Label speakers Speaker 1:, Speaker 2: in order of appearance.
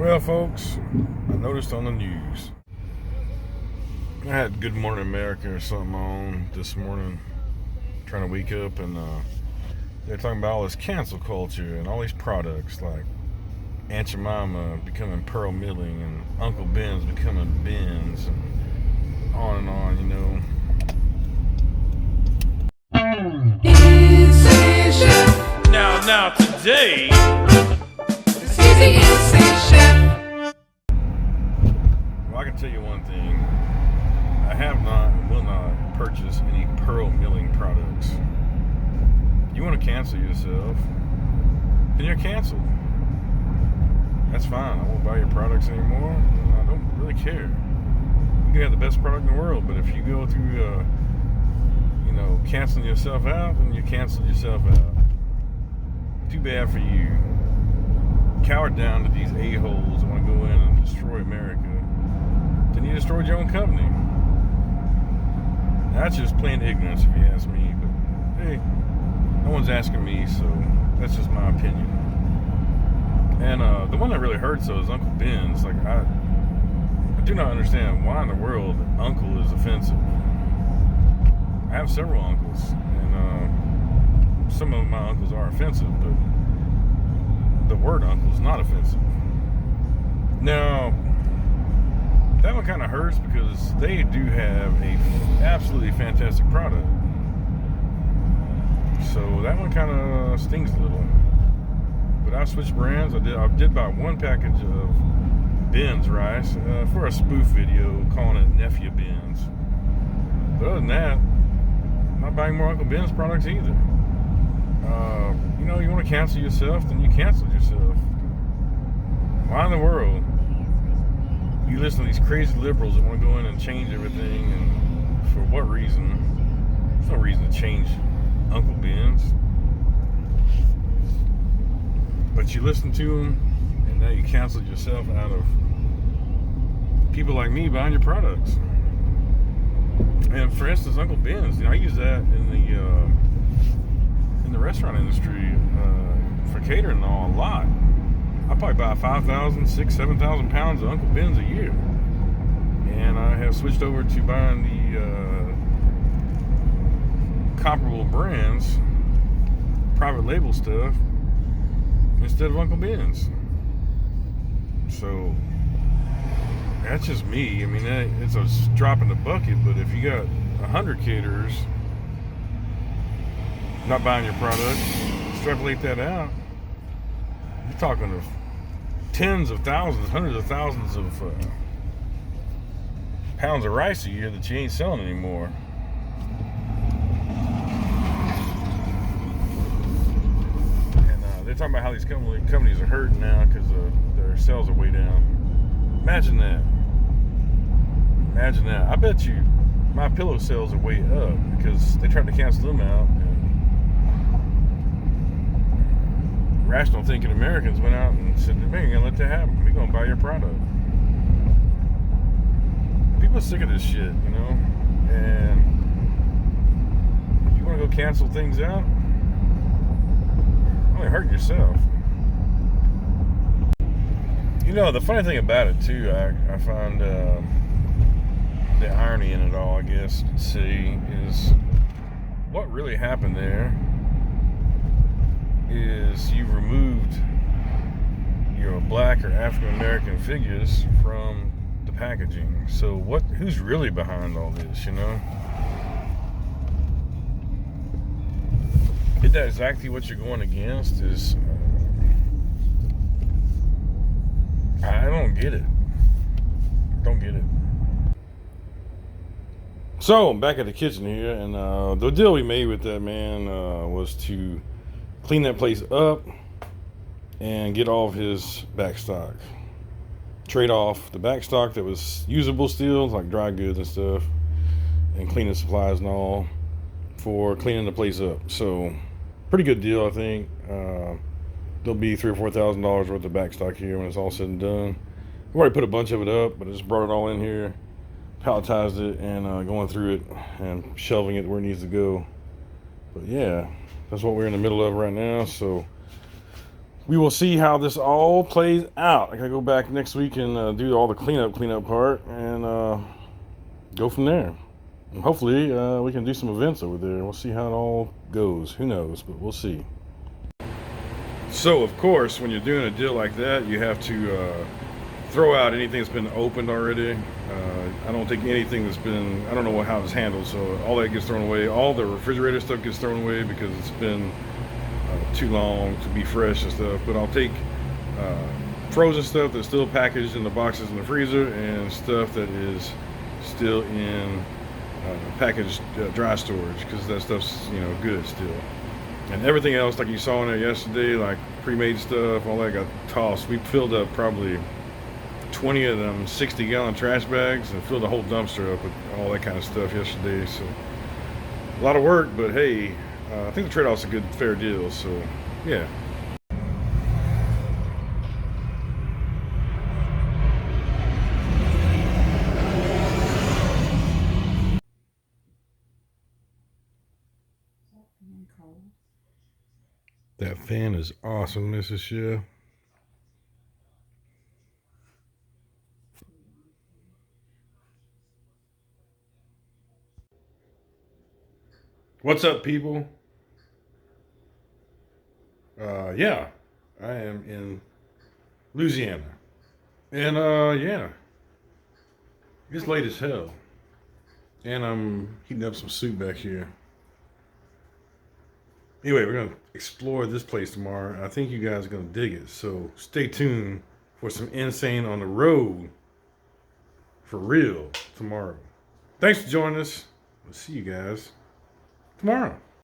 Speaker 1: Well, folks, I noticed on the news, I had Good Morning America or something on this morning, trying to wake up, and they're talking about all this cancel culture and all these products like Aunt Jemima becoming Pearl Milling and Uncle Ben's becoming Ben's and on, you know.
Speaker 2: Easy Chef.
Speaker 3: Now, today.
Speaker 2: It's Easy Chef.
Speaker 1: Well, I can tell you one thing. I have not and will not purchase any Pearl Milling products. You want to cancel yourself, then you're canceled. That's fine. I won't buy your products anymore. And I don't really care. You can have the best product in the world, but if you go through, canceling yourself out, then you canceled yourself out. Too bad for you. Cowered down to these a-holes that want to go in and destroy America. Then you destroyed your own company. That's just plain ignorance, if you ask me. But hey, no one's asking me, so that's just my opinion. And the one that really hurts though is Uncle Ben's. Like I do not understand why in the world uncle is offensive. I have several uncles, and some of my uncles are offensive, but the word uncle is not offensive. Now, that one kind of hurts because they do have a absolutely fantastic product. So that one kind of stings a little. But I switched brands. I did buy one package of Ben's rice for a spoof video calling it Nephew Ben's. But other than that, I'm not buying more Uncle Ben's products either. You want to cancel yourself, then you cancel yourself. Why in the world you listen to these crazy liberals that want to go in and change everything, and for what reason? There's no reason to change Uncle Ben's. But you listen to them, and now you canceled yourself out of people like me buying your products. And for instance, Uncle Ben's, I use that in the restaurant industry for catering and all a lot. I probably buy 5,000, 6,000, 7,000 pounds of Uncle Ben's a year. And I have switched over to buying the comparable brands, private label stuff, instead of Uncle Ben's. So that's just me. I mean, it's a drop in the bucket, but if you got 100 caterers not buying your product, extrapolate that out, you're talking of tens of thousands, hundreds of thousands of pounds of rice a year that you ain't selling anymore. And they're talking about how these companies are hurting now because their sales are way down. Imagine that. I bet you my pillow sales are way up because they tried to cancel them out. Rational thinking Americans went out and said, we ain't gonna let that happen. We're gonna buy your product. People are sick of this shit, and you wanna go cancel things out? You're only hurting yourself. The funny thing about it too, I find the irony in it all, I guess you'd say, is what really happened there is you removed your black or African American figures from the packaging. So who's really behind all this, Isn't that exactly what you're going against? I don't get it. So I'm back at the kitchen here, and the deal we made with that man was to clean that place up and get all of his back stock. Trade off the back stock that was usable still, like dry goods and stuff, and cleaning supplies and all, for cleaning the place up. So pretty good deal, I think. There'll be $3,000 or $4,000 worth of back stock here when it's all said and done. I've already put a bunch of it up, but I just brought it all in here, palletized it, and going through it and shelving it where it needs to go. But yeah, that's what we're in the middle of right now. So we will see how this all plays out. I gotta go back next week and do all the cleanup part, and go from there. And hopefully, we can do some events over there. We'll see how it all goes. Who knows, but we'll see. So, of course, when you're doing a deal like that, you have to throw out anything that's been opened already. I don't take anything that's been, I don't know how it's handled, so all that gets thrown away. All the refrigerator stuff gets thrown away because it's been too long to be fresh and stuff. But I'll take frozen stuff that's still packaged in the boxes in the freezer, and stuff that is still in packaged dry storage, because that stuff's, you know, good still. And everything else, like you saw in there yesterday, like pre-made stuff, all that got tossed. We filled up probably 20 of them 60-gallon trash bags and filled the whole dumpster up with all that kind of stuff yesterday. So a lot of work, but hey, I think the trade-off's a good, fair deal. So yeah. That fan is awesome, Mrs. Shiv. What's up, people? Yeah, I am in Louisiana. And, yeah, it's late as hell. And I'm heating up some soup back here. Anyway, we're going to explore this place tomorrow. I think you guys are going to dig it. So stay tuned for some Insane on the Road for real tomorrow. Thanks for joining us. We'll see you guys tomorrow.